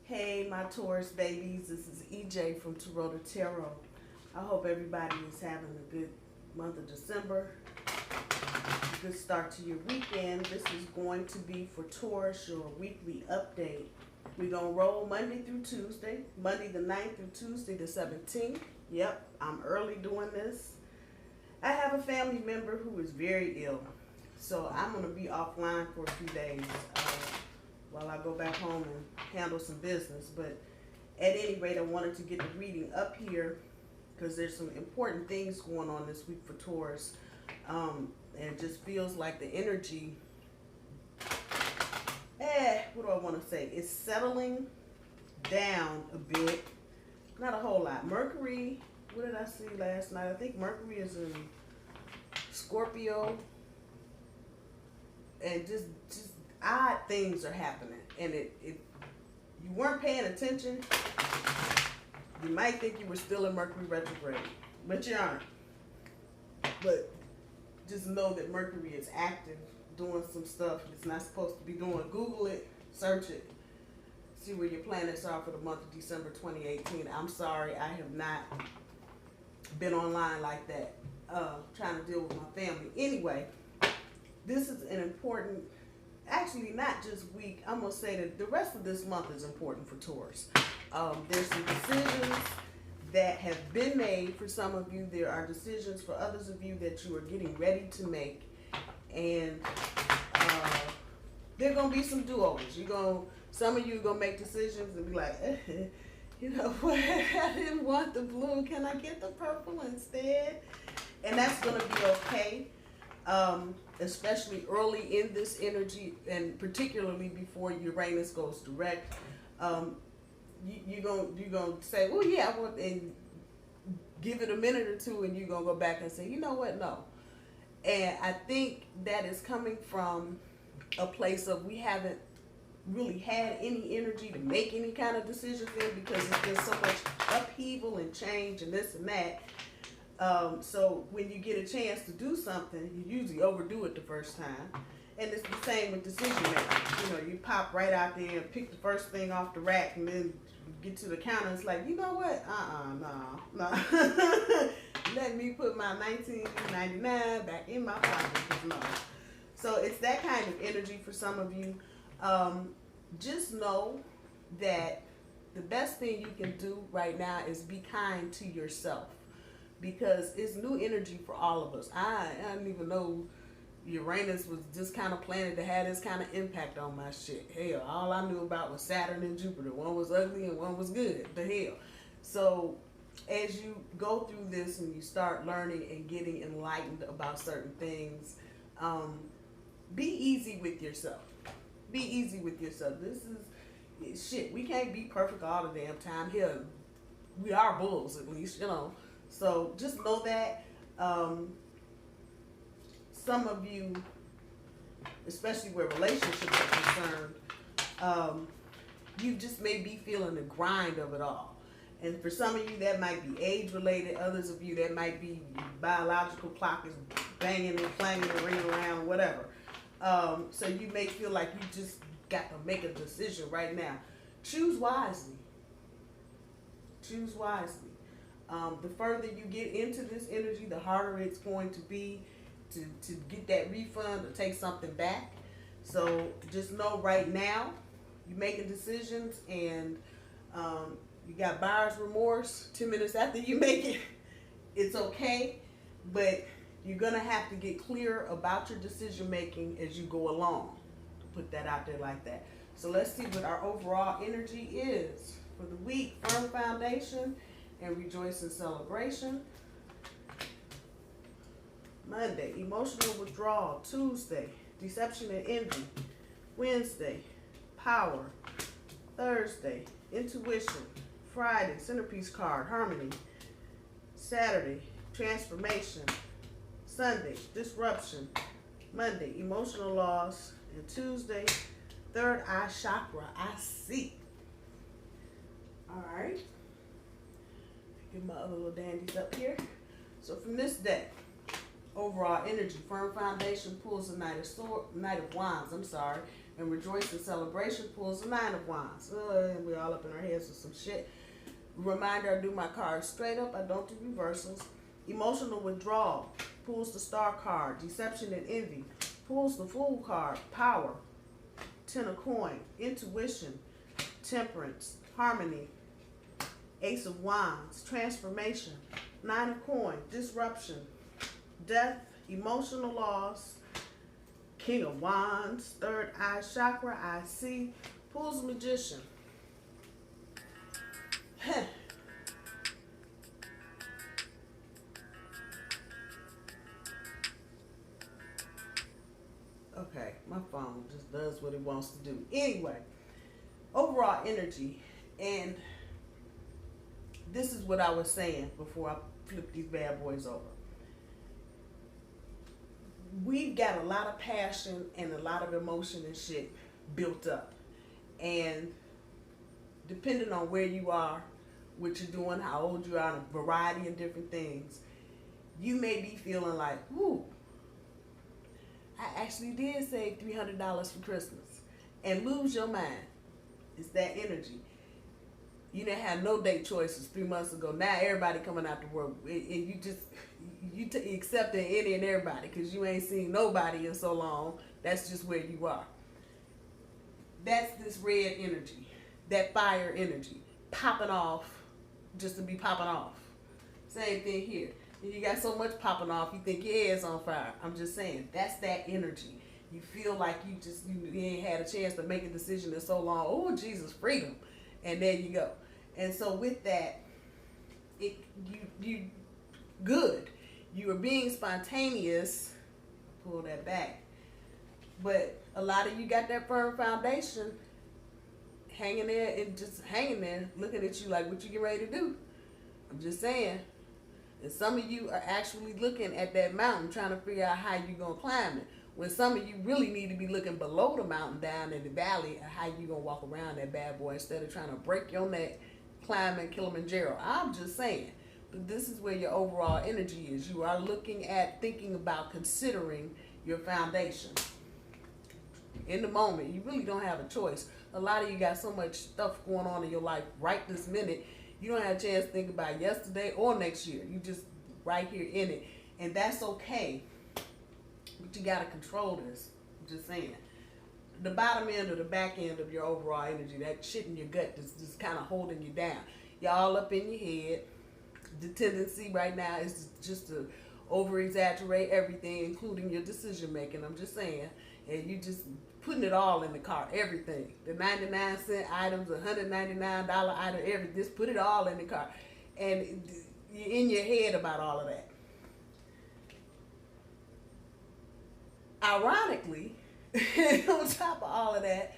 Hey, my Taurus babies, this is EJ from Taurota Tarot. I hope everybody is having a good month of December. A good start to your weekend. This is going to be for Taurus, your weekly update. We're going to roll Monday through Tuesday, Monday the 9th through Tuesday the 17th. Yep, I'm early doing this. I have a family member who is very ill, so I'm going to be offline for a few days while I go back home and handle some business. But at any rate, I wanted to get the reading up here because there's some important things going on this week for Taurus. And it just feels like the energy, what do I want to say? It's settling down a bit. Not a whole lot. Mercury, what did I see last night? I think Mercury is in Scorpio. And just odd things are happening. And if you weren't paying attention, you might think you were still in Mercury retrograde. But you aren't. But just know that Mercury is active, doing some stuff it's not supposed to be doing. Google it, search it, see where your planets are for the month of December 2018. I'm sorry, I have not been online like that, trying to deal with my family. Anyway, this is an important, actually not just week, I'm going to say that the rest of this month is important for Taurus. There's some decisions that have been made for some of you. There are decisions for others of you that you are getting ready to make. And there are going to be some do-overs. Some of you are going to make decisions and be like, you know what, I didn't want the blue. Can I get the purple instead? And that's going to be okay. Especially early in this energy, and particularly before Uranus goes direct. You're gonna say, well, yeah, I want, and give it a minute or two, and you're gonna go back and say, you know what, no. And I think that is coming from a place of we haven't really had any energy to make any kind of decisions in, because there's been so much upheaval and change and this and that. So when you get a chance to do something, you usually overdo it the first time. And it's the same with decision making. You know, you pop right out there and pick the first thing off the rack, and then get to the counter. It's like, you know what? No. Let me put my $19.99 back in my pocket. No. So it's that kind of energy for some of you. Just know that the best thing you can do right now is be kind to yourself, because it's new energy for all of us. I didn't even know Uranus was this kind of planet that had this kind of impact on my shit. Hell, all I knew about was Saturn and Jupiter. One was ugly and one was good. The hell. So as you go through this and you start learning and getting enlightened about certain things, be easy with yourself. Be easy with yourself. This is shit. We can't be perfect all the damn time. Hell, we are bulls at least, you know. So just know that. Some of you, especially where relationships are concerned, you just may be feeling the grind of it all. And for some of you, that might be age-related. Others of you, that might be biological clock is banging and clanging and ringing around, whatever. So you may feel like you just got to make a decision right now. Choose wisely. Choose wisely. The further you get into this energy, the harder it's going to be to get that refund or take something back. So just know right now, you're making decisions, and you got buyer's remorse 2 minutes after you make it. It's okay, but you're going to have to get clear about your decision making as you go along. Put that out there like that. So let's see what our overall energy is for the week. Firm foundation and rejoice in celebration. Monday, emotional withdrawal. Tuesday, deception and envy. Wednesday, power. Thursday, intuition. Friday, centerpiece card, harmony. Saturday, transformation. Sunday, disruption. Monday, emotional loss. And Tuesday, third eye chakra, I see. All right. Get my other little dandies up here. So from this deck, overall energy, firm foundation pulls the Knight of Wands, and rejoice in celebration pulls the Nine of Wands. And we all up in our heads with some shit. Reminder, I do my cards straight up. I don't do reversals. Emotional withdrawal pulls the Star card. Deception and envy pulls the Fool card. Power, Ten of Coin. Intuition, Temperance, Harmony, Ace of Wands. Transformation, Nine of Coin. Disruption, Death, Emotional loss, King of Wands. Third eye chakra, I see, pulls Magician. Okay, my phone just does what it wants to do. Anyway, overall energy, and this is what I was saying before I flip these bad boys over. We've got a lot of passion and a lot of emotion and shit built up. And depending on where you are, what you're doing, how old you are, and a variety of different things, you may be feeling like, whoo, I actually did save $300 for Christmas. And lose your mind. It's that energy. You didn't have no date choices 3 months ago. Now everybody coming out to work. And you accepting any and everybody because you ain't seen nobody in so long. That's just where you are. That's this red energy. That fire energy. Popping off just to be popping off. Same thing here. You got so much popping off, you think your head's on fire. I'm just saying, that's that energy. You feel like you ain't had a chance to make a decision in so long. Oh, Jesus, freedom. And there you go. And so with that, you good. You are being spontaneous. Pull that back. But a lot of you got that firm foundation hanging there and just hanging there, looking at you like, what you get ready to do? I'm just saying. And some of you are actually looking at that mountain trying to figure out how you're going to climb it. When some of you really need to be looking below the mountain, down in the valley, at how you're going to walk around that bad boy instead of trying to break your neck climbing Kilimanjaro. I'm just saying. But this is where your overall energy is. You are looking at, thinking about, considering your foundation. In the moment, you really don't have a choice. A lot of you got so much stuff going on in your life right this minute. You don't have a chance to think about yesterday or next year. You just right here in it. And that's okay. But you got to control this. I'm just saying. The bottom end or the back end of your overall energy, that shit in your gut that's just kind of holding you down. Y'all up in your head. The tendency right now is just to over-exaggerate everything, including your decision-making. I'm just saying. And you just putting it all in the cart, everything. The 99-cent items, the $199 item, everything. Just put it all in the cart. And you're in your head about all of that. Ironically, on top of all of that,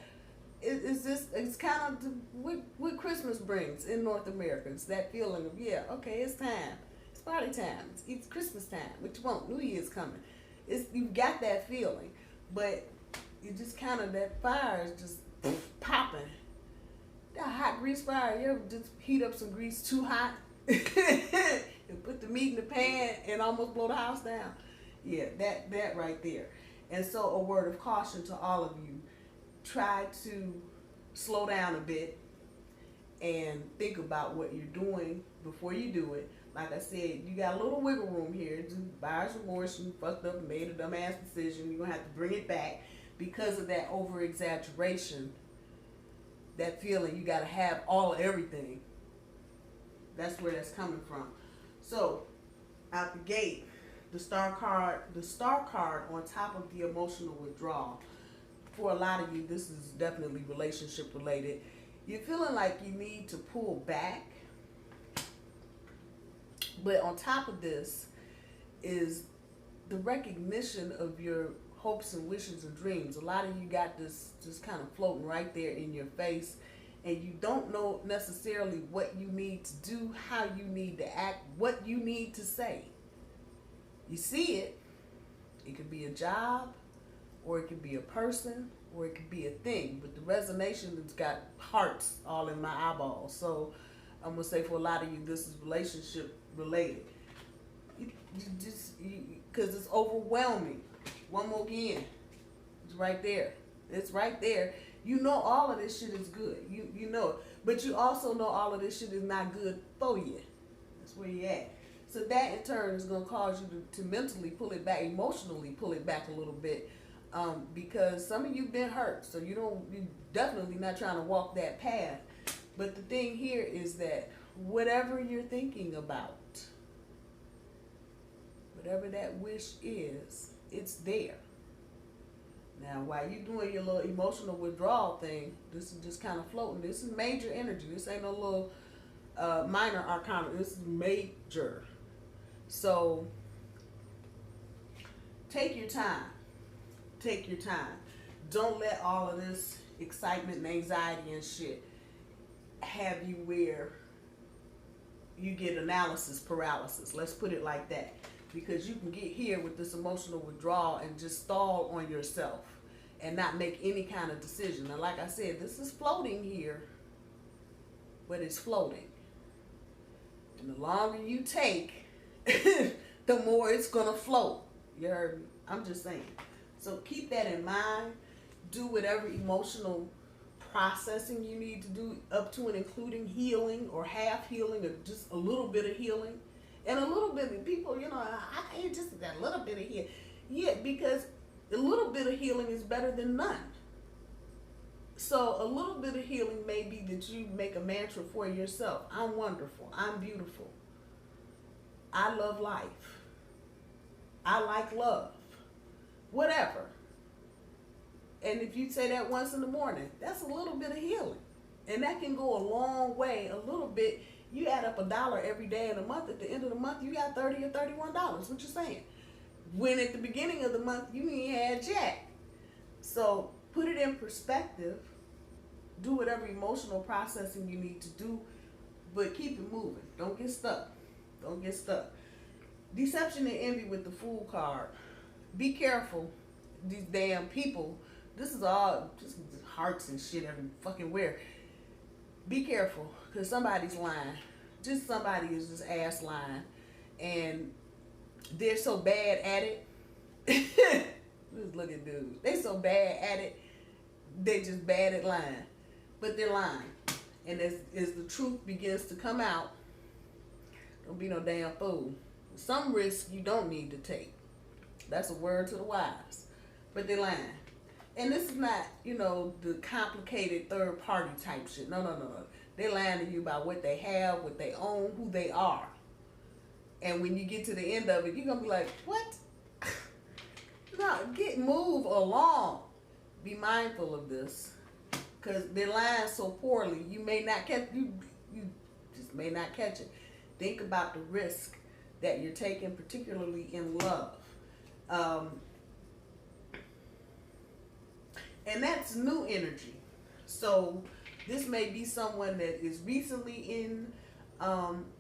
it's kind of what Christmas brings in North America. It's that feeling of, yeah, okay, it's time. It's party time. It's Christmas time. What you want? New Year's coming. You've got that feeling. But you just kind of, that fire is just popping. That hot grease fire, you ever just heat up some grease too hot and put the meat in the pan and almost blow the house down? Yeah, that right there. And so a word of caution to all of you. Try to slow down a bit and think about what you're doing before you do it. Like I said, you got a little wiggle room here. Just buyer's remorse, you fucked up and made a dumbass decision. You're going to have to bring it back because of that over-exaggeration. That feeling, you got to have everything. That's where that's coming from. So, out the gate, the star card on top of the emotional withdrawal. For a lot of you, this is definitely relationship related. You're feeling like you need to pull back. But on top of this is the recognition of your hopes and wishes and dreams. A lot of you got this just kind of floating right there in your face, and you don't know necessarily what you need to do, how you need to act, what you need to say. You see it. It could be a job, or it could be a person, or it could be a thing. But the resonation has got hearts all in my eyeballs. So I'm going to say for a lot of you, this is relationship related. Because it's overwhelming. One more again. It's right there. It's right there. You know all of this shit is good. You know it. But you also know all of this shit is not good for you. That's where you at. So that in turn is going to cause you to mentally pull it back, emotionally pull it back a little bit, because some of you've been hurt. So you're definitely not trying to walk that path. But the thing here is that whatever you're thinking about, whatever that wish is, it's there. Now, while you're doing your little emotional withdrawal thing, this is just kind of floating. This is major energy. This ain't no little minor arcana. This is major. So, take your time. Take your time. Don't let all of this excitement and anxiety and shit have you where you get analysis paralysis. Let's put it like that. Because you can get here with this emotional withdrawal and just stall on yourself and not make any kind of decision. Now, like I said, this is floating here, but it's floating. And the longer you take, the more it's going to float. You heard me? I'm just saying. So keep that in mind. Do whatever emotional processing you need to do, up to and including healing or half healing or just a little bit of healing. And a little bit of people, I can't just that little bit of healing. Yeah, because a little bit of healing is better than none. So a little bit of healing may be that you make a mantra for yourself. I'm wonderful. I'm beautiful. I love life. I like love. Whatever. And if you say that once in the morning, that's a little bit of healing. And that can go a long way, a little bit. You add up $1 every day in a month. At the end of the month, you got $30 or $31. What you saying? When at the beginning of the month, you ain't had jack. So put it in perspective. Do whatever emotional processing you need to do, but keep it moving. Don't get stuck. Don't get stuck. Deception and envy with the Fool card. Be careful. These damn people. This is all just hearts and shit every fucking where. Be careful, because somebody's lying. Just somebody is just ass lying. And they're so bad at it. Just look at dudes. They so bad at it, they just bad at lying. But they're lying. And as the truth begins to come out, don't be no damn fool. Some risk you don't need to take. That's a word to the wise. But they're lying. And this is not, the complicated third party type shit. No. They're lying to you about what they have, what they own, who they are. And when you get to the end of it, you're going to be like, what? No, move along. Be mindful of this. Because they're lying so poorly, you may not catch, you just may not catch it. Think about the risk that you're taking, particularly in love. And that's new energy. So this may be someone that is recently in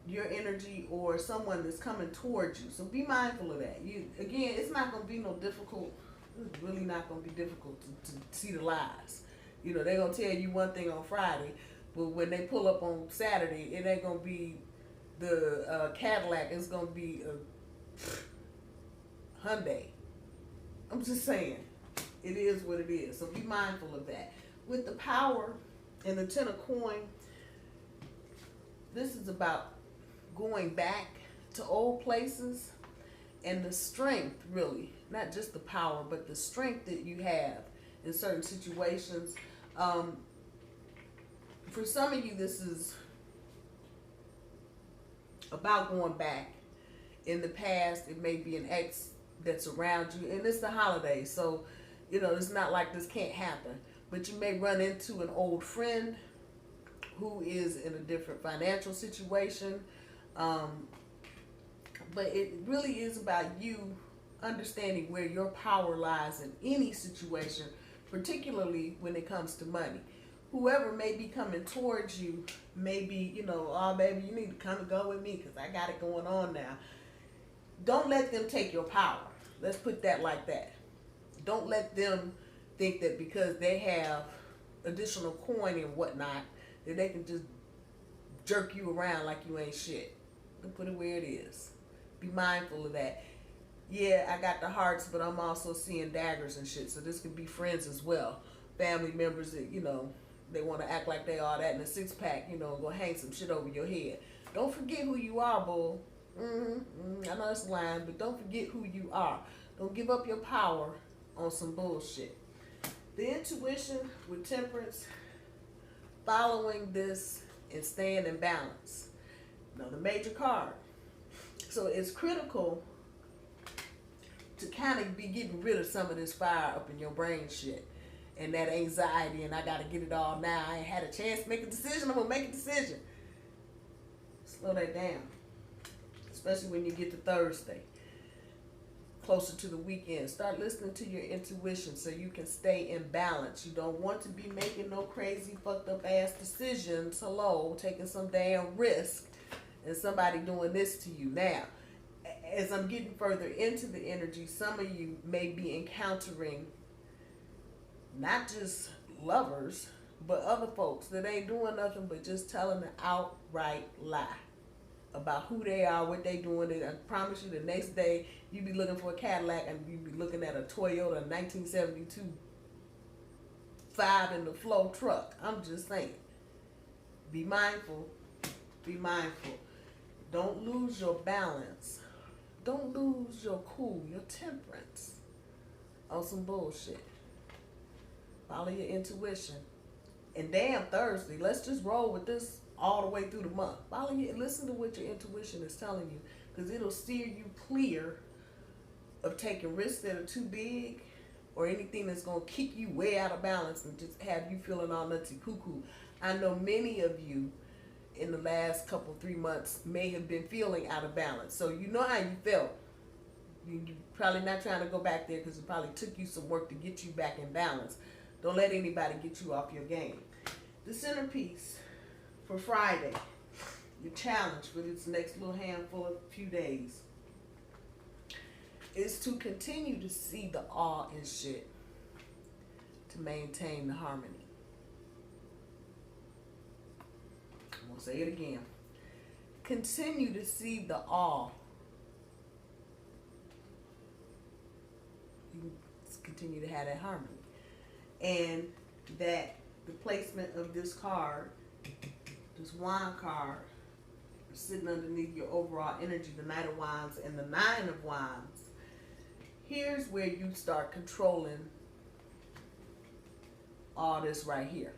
your energy, or someone that's coming towards you. So be mindful of that. Again, it's not going to be no difficult. It's really not going to be difficult to see the lies. They're going to tell you one thing on Friday, but when they pull up on Saturday, it ain't going to be the Cadillac. It's going to be a Hyundai. I'm just saying. It is what it is. So be mindful of that. With the power and the 10 of coin, this is about going back to old places and the strength, really. Not just the power, but the strength that you have in certain situations. For some of you, this is about going back in the past. It may be an ex that's around you, and it's the holidays, so it's not like this can't happen. But you may run into an old friend who is in a different financial situation. But it really is about you understanding where your power lies in any situation, particularly when it comes to money. Whoever may be coming towards you may be, oh, baby, you need to come and go with me because I got it going on now. Don't let them take your power. Let's put that like that. Don't let them think that because they have additional coin and whatnot, that they can just jerk you around like you ain't shit. Don't put it where it is. Be mindful of that. Yeah, I got the hearts, but I'm also seeing daggers and shit, so this could be friends as well. family members that, you know, they want to act like they are that in a six-pack, you know, go hang some shit over your head. Don't forget who you are, bull. I know it's a line, but don't forget who you are. Don't give up your power on some bullshit. The intuition with temperance, following this and staying in balance. Another major card. So it's critical to kind of be getting rid of some of this fire up in your brain shit. And that anxiety, and I got to get it all now. I ain't had a chance to make a decision. I'm going to make a decision. Slow that down. Especially when you get to Thursday. Closer to the weekend. Start listening to your intuition so you can stay in balance. You don't want to be making no crazy, fucked up ass decisions. Hello, taking some damn risk. And somebody doing this to you. Now, as I'm getting further into the energy, some of you may be encountering not just lovers, but other folks that ain't doing nothing but just telling an outright lie about who they are, what they doing. And I promise you the next day, you be looking for a Cadillac and you be looking at a Toyota 1972 5 in the flow truck. I'm just saying. Be mindful. Be mindful. Don't lose your balance. Don't lose your cool, your temperance on some bullshit. Follow your intuition. And damn Thursday, let's just roll with this all the way through the month. Follow your, listen to what your intuition is telling you, because it'll steer you clear of taking risks that are too big or anything that's going to kick you way out of balance and just have you feeling all nutty cuckoo. I know many of you in the last couple, 3 months may have been feeling out of balance. So you know how you felt. You're probably not trying to go back there because it probably took you some work to get you back in balance. Don't let anybody get you off your game. The centerpiece for Friday, your challenge for this next little handful of few days, is to continue to see the awe in shit to maintain the harmony. I'm going to say it again. Continue to see the awe. You continue to have that harmony. And that the placement of this card, this wand card, sitting underneath your overall energy, the Knight of Wands and the Nine of Wands, here's where you start controlling all this right here.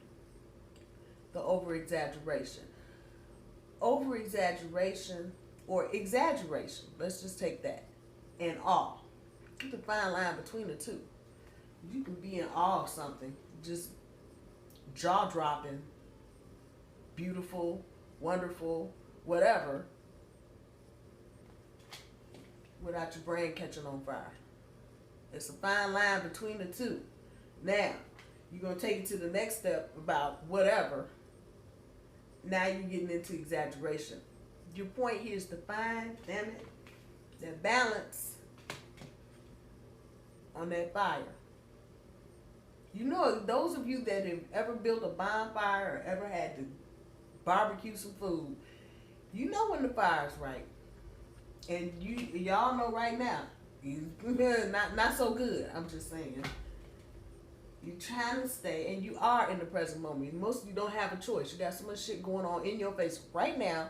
The over-exaggeration. Over-exaggeration or exaggeration, let's just take that, and awe. There's a fine line between the two. You can be in awe of something, just jaw-dropping, beautiful, wonderful, whatever, without your brain catching on fire. It's a fine line between the two. Now, you're going to take it to the next step about whatever. Now you're getting into exaggeration. Your point here is to find, damn it, that balance on that fire. You know, those of you that have ever built a bonfire or ever had to barbecue some food, you know when the fire's right. And y'all know right now, not so good, I'm just saying. You're trying to stay, and you are in the present moment. Most of you don't have a choice. You got so much shit going on in your face right now,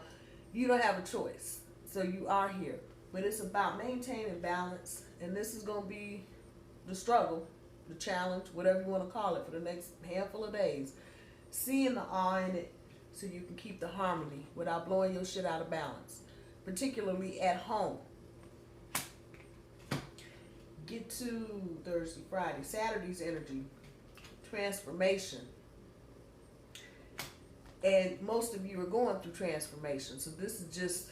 you don't have a choice. So you are here. But it's about maintaining balance, and this is going to be the struggle, the challenge, whatever you want to call it, for the next handful of days. Seeing the awe in it so you can keep the harmony without blowing your shit out of balance, particularly at home. Get to Thursday, Friday, Saturday's energy, transformation. And most of you are going through transformation. So this is just,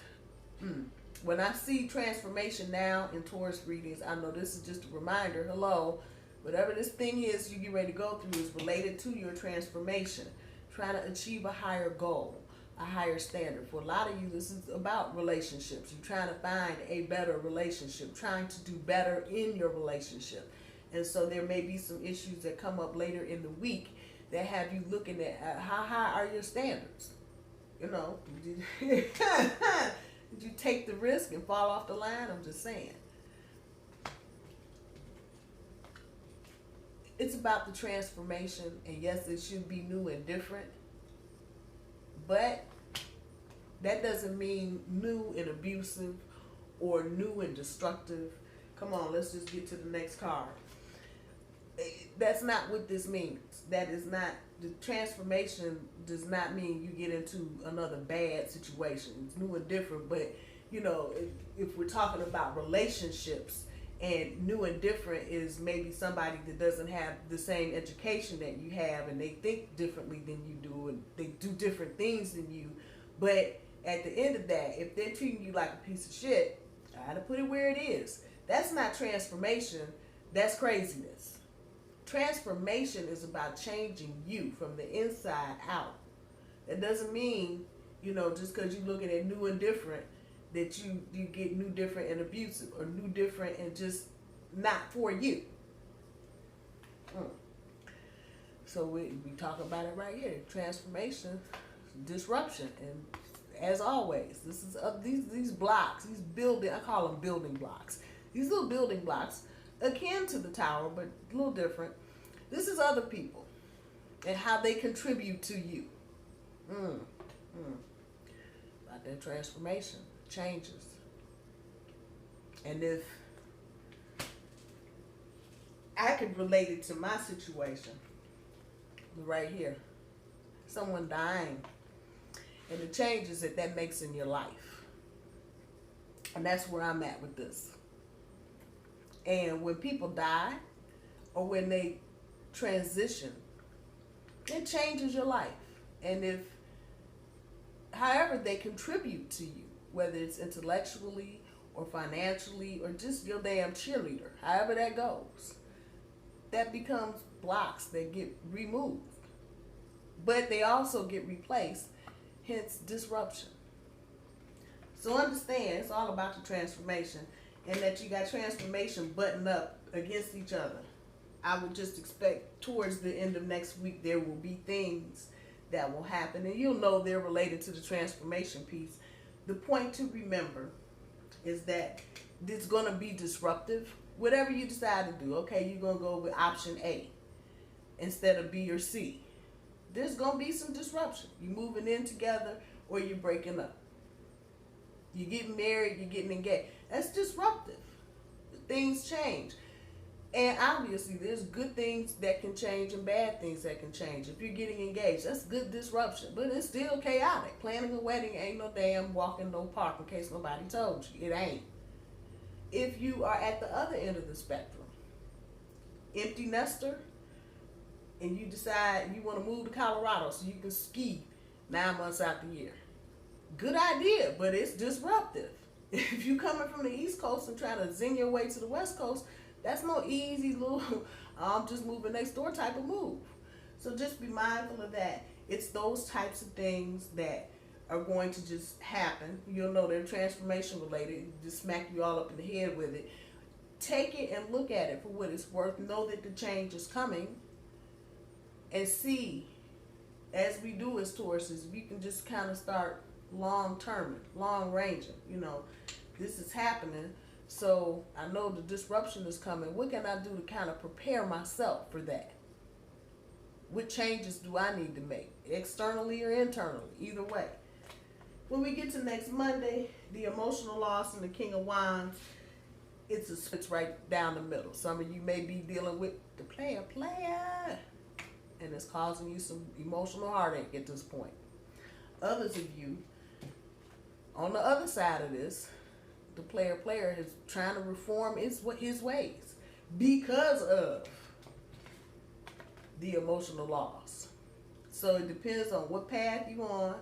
when I see transformation now in Taurus readings, I know this is just a reminder, hello, whatever this thing is you get ready to go through is related to your transformation. Trying to achieve a higher goal, a higher standard. For a lot of you, this is about relationships. You're trying to find a better relationship, trying to do better in your relationship. And so there may be some issues that come up later in the week that have you looking at how high are your standards. You know, did you take the risk and fall off the line? I'm just saying. it's about the transformation, and yes, it should be new and different, but that doesn't mean new and abusive or new and destructive. Come on, let's just get to the next card. That's not what this means. That is not, the transformation does not mean you get into another bad situation. It's new and different, but you know, if we're talking about relationships, and new and different is maybe somebody that doesn't have the same education that you have, and they think differently than you do, and they do different things than you. But at the end of that, if they're treating you like a piece of shit, I gotta put it where it is. That's not transformation, that's craziness. Transformation is about changing you from the inside out. That doesn't mean, you know, just because you're looking at new and different, that you get new, different, and abusive, or new, different, and just not for you. So we talk about it right here. Transformation, disruption, and as always, this is these blocks, these building, I call them building blocks. These little building blocks, akin to the tower, but a little different. This is other people and how they contribute to you. About that transformation, changes. And if I could relate it to my situation, right here, someone dying, and the changes that makes in your life. And that's where I'm at with this. And when people die, or when they transition, it changes your life. And if, however they contribute to you, whether it's intellectually or financially or just your damn cheerleader, however that goes, that becomes blocks that get removed. But they also get replaced, hence disruption. So understand, it's all about the transformation, and that you got transformation buttoned up against each other. I would just expect towards the end of next week there will be things that will happen, and you'll know they're related to the transformation piece. The point to remember is that it's going to be disruptive. Whatever you decide to do, okay, you're going to go with option A instead of B or C. There's going to be some disruption. You're moving in together or you're breaking up. You're getting married, you're getting engaged. That's disruptive. Things change. And obviously, there's good things that can change and bad things that can change. If you're getting engaged, that's good disruption. But it's still chaotic. Planning a wedding ain't no damn walk in no park, in case nobody told you. It ain't. If you are at the other end of the spectrum, empty nester, and you decide you want to move to Colorado so you can ski 9 months out the year. Good idea, but it's disruptive. If you're coming from the East Coast and trying to zing your way to the West Coast, that's no easy little, I'm just moving next door type of move. So just be mindful of that. It's those types of things that are going to just happen. You'll know they're transformation related. Just smack you all up in the head with it. Take it and look at it for what it's worth. Know that the change is coming. And see, as we do as Tauruses, we can just kind of start long-terming, long-ranging. You know, this is happening. So I know the disruption is coming. What can I do to kind of prepare myself for that? What changes do I need to make? Externally or internally? Either way. When we get to next Monday, the emotional loss and the King of Wands, it's right down the middle. Some of you may be dealing with the player. And it's causing you some emotional heartache at this point. Others of you, on the other side of this, the player is trying to reform his ways because of the emotional loss. So it depends on what path you're on.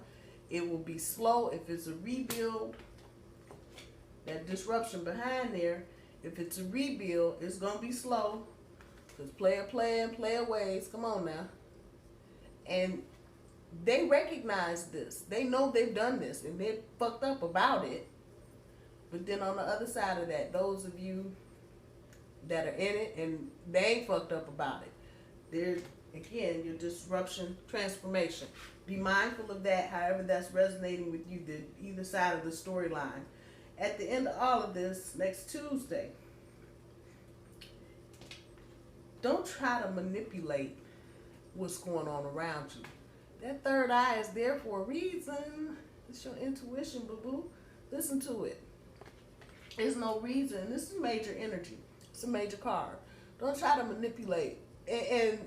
It will be slow if it's a rebuild. That disruption behind there, if it's a rebuild, it's going to be slow. Because player ways. Come on now. And they recognize this. They know they've done this and they're fucked up about it. But then on the other side of that, those of you that are in it and they ain't fucked up about it, they're, again, your disruption, transformation. Be mindful of that, however that's resonating with you, either side of the storyline. At the end of all of this, next Tuesday, Don't try to manipulate what's going on around you. That third eye is there for a reason. It's your intuition, boo-boo. Listen to it. There's no reason. This is major energy. It's a major card. Don't try to manipulate. And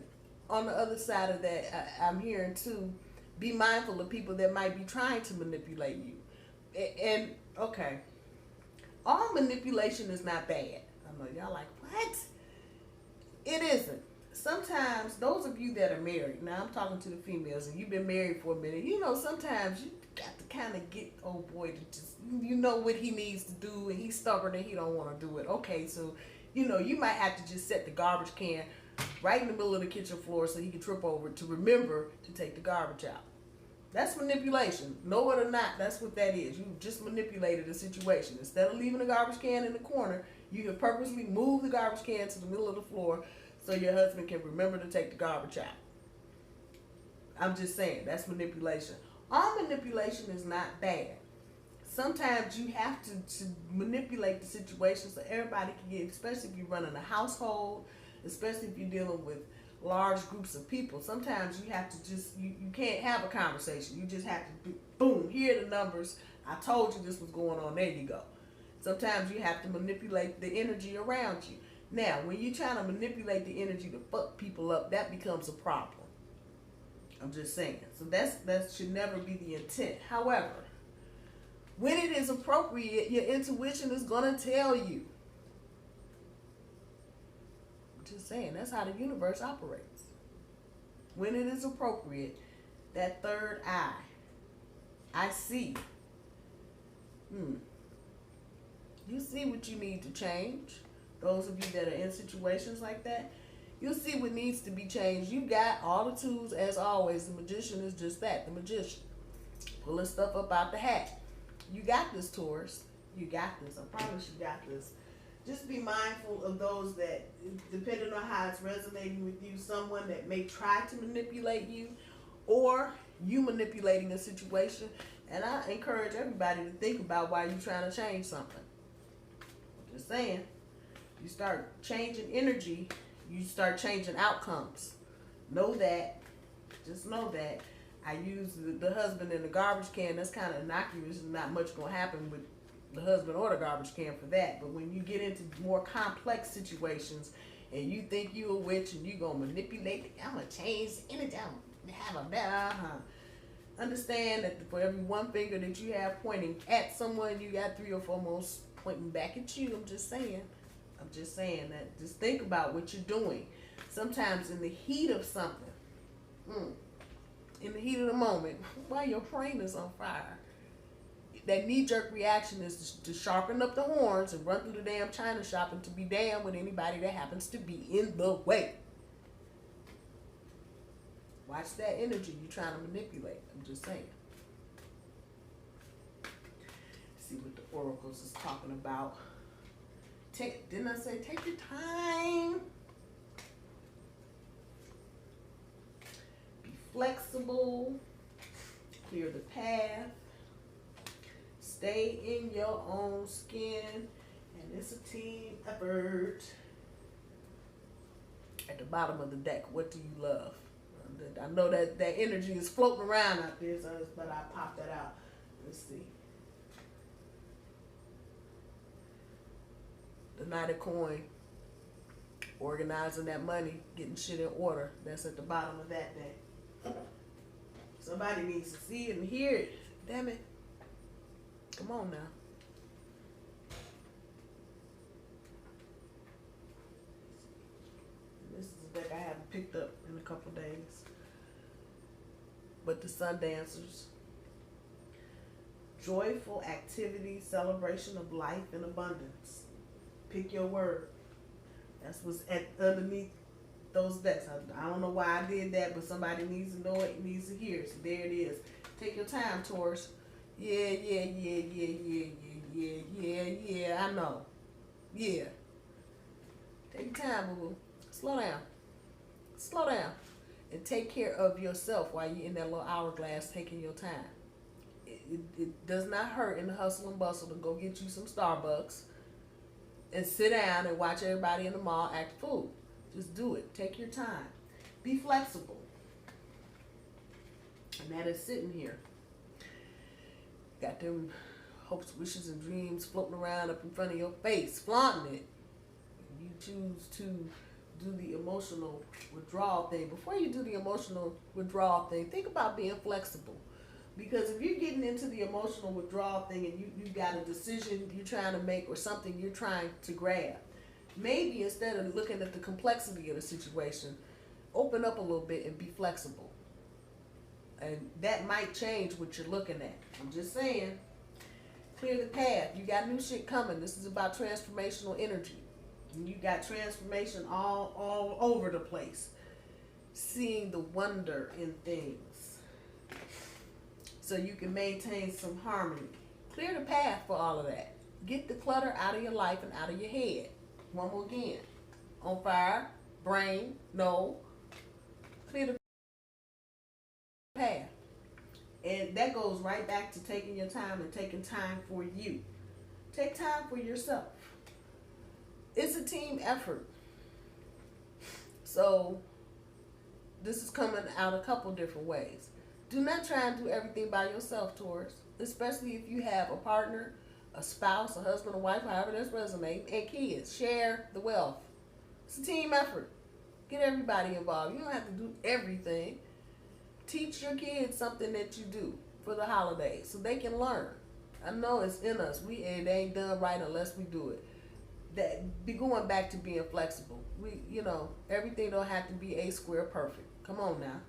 on the other side of that, I'm hearing too, be mindful of people that might be trying to manipulate you. And okay, all manipulation is not bad. I know y'all like, what? It isn't. Sometimes those of you that are married, now I'm talking to the females, and you've been married for a minute, you know, sometimes you got to kind of get old boy to just, you know what he needs to do, and he's stubborn and he don't want to do it. Okay, so, you know, you might have to just set the garbage can right in the middle of the kitchen floor so he can trip over it to remember to take the garbage out. That's manipulation. Know it or not, that's what that is. You just manipulated a situation. Instead of leaving the garbage can in the corner, you have purposely moved the garbage can to the middle of the floor so your husband can remember to take the garbage out. I'm just saying, that's manipulation. All manipulation is not bad. Sometimes you have to manipulate the situation so everybody can get, especially if you're running a household, especially if you're dealing with large groups of people. Sometimes you have to just, you can't have a conversation. You just have to, boom, here are the numbers. I told you this was going on. There you go. Sometimes you have to manipulate the energy around you. Now, when you're trying to manipulate the energy to fuck people up, that becomes a problem. I'm just saying. So that should never be the intent. However, when it is appropriate, your intuition is going to tell you. I'm just saying, that's how the universe operates. When it is appropriate, that third eye, I see. You see what you need to change. Those of you that are in situations like that, you'll see what needs to be changed. You got all the tools as always. The magician is just that, the magician. Pulling stuff up out the hat. You got this, Taurus. You got this. I promise you got this. Just be mindful of those that, depending on how it's resonating with you, someone that may try to manipulate you or you manipulating a situation. And I encourage everybody to think about why you're trying to change something. I'm just saying. You start changing energy, you start changing outcomes. Know that. Just know that. I use the husband in the garbage can. That's kind of innocuous. Not much going to happen with the husband or the garbage can for that. But when you get into more complex situations and you think you're a witch and you're going to manipulate it, I'm going to change the energy. I'm have a better. Understand that for every one finger that you have pointing at someone, you got 3 or 4 more pointing back at you. I'm just saying that. Just think about what you're doing. Sometimes in the heat of something, in the heat of the moment, while your brain is on fire, that knee-jerk reaction is to sharpen up the horns and run through the damn china shop and to be damned with anybody that happens to be in the way. Watch that energy you're trying to manipulate. I'm just saying. See what the oracles is talking about. Didn't I say take your time? Be flexible. Clear the path. Stay in your own skin. And it's a team effort. At the bottom of the deck, what do you love? I know that energy is floating around out there, but I popped that out. Let's see. The Knight of Coin, organizing that money, getting shit in order. That's at the bottom of that deck. Somebody needs to see it and hear it. Damn it. Come on now. This is a deck I haven't picked up in a couple days. But the Sun Dancers. Joyful activity, celebration of life and abundance. Pick your word. That's what's underneath those decks. I don't know why I did that, but somebody needs to know it, needs to hear it. So there it is. Take your time, Taurus. Yeah, I know. Yeah. Take your time, boo-boo. Slow down. Slow down. And take care of yourself while you're in that little hourglass taking your time. It does not hurt in the hustle and bustle to go get you some Starbucks and sit down and watch everybody in the mall act a fool. Just do it. Take your time. Be flexible. And that is sitting here. Got them hopes, wishes, and dreams floating around up in front of your face, flaunting it. You choose to do the emotional withdrawal thing. Before you do the emotional withdrawal thing, think about being flexible. Because if you're getting into the emotional withdrawal thing and you got a decision you're trying to make or something you're trying to grab, maybe instead of looking at the complexity of the situation, open up a little bit and be flexible. And that might change what you're looking at. I'm just saying, clear the path. You got new shit coming. This is about transformational energy. And you got transformation all over the place. Seeing the wonder in things. So you can maintain some harmony. Clear the path for all of that. Get the clutter out of your life and out of your head. One more again. On fire, brain, no. Clear the path. And that goes right back to taking your time and taking time for you. Take time for yourself. It's a team effort. So this is coming out a couple different ways. Do not try and do everything by yourself, Taurus. Especially if you have a partner, a spouse, a husband, a wife, however that's resonating, and kids. Share the wealth. It's a team effort. Get everybody involved. You don't have to do everything. Teach your kids something that you do for the holidays so they can learn. I know it's in us. It ain't done right unless we do it. That be going back to being flexible. Everything don't have to be A square perfect. Come on now.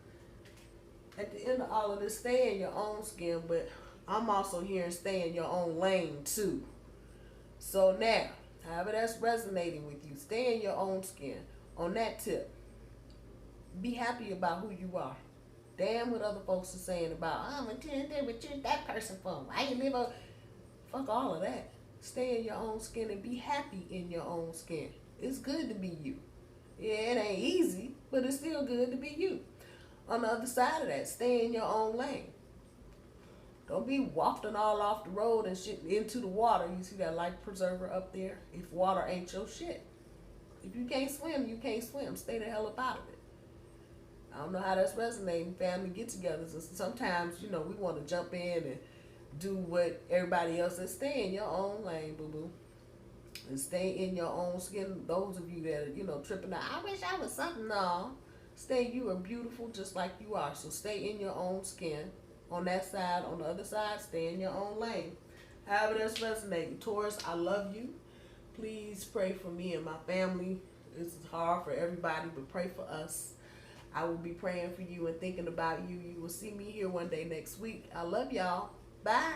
At the end of all of this, stay in your own skin, but I'm also hearing stay in your own lane too. So now, however that's resonating with you, stay in your own skin. On that tip, be happy about who you are. Damn what other folks are saying about, I'm intended with you, that person for. Why you live on? Fuck all of that. Stay in your own skin and be happy in your own skin. It's good to be you. Yeah, it ain't easy, but it's still good to be you. On the other side of that, stay in your own lane. Don't be wafting all off the road and shit into the water. You see that life preserver up there? If water ain't your shit. If you can't swim, you can't swim. Stay the hell up out of it. I don't know how that's resonating. Family get-togethers. Sometimes, we want to jump in and do what everybody else is. Stay in your own lane, boo-boo. And stay in your own skin. Those of you that are, tripping out, I wish I was something. No. Stay, you are beautiful just like you are. So stay in your own skin. On that side, on the other side, stay in your own lane. However that's resonating. Taurus, I love you. Please pray for me and my family. It's hard for everybody, but pray for us. I will be praying for you and thinking about you. You will see me here one day next week. I love y'all. Bye.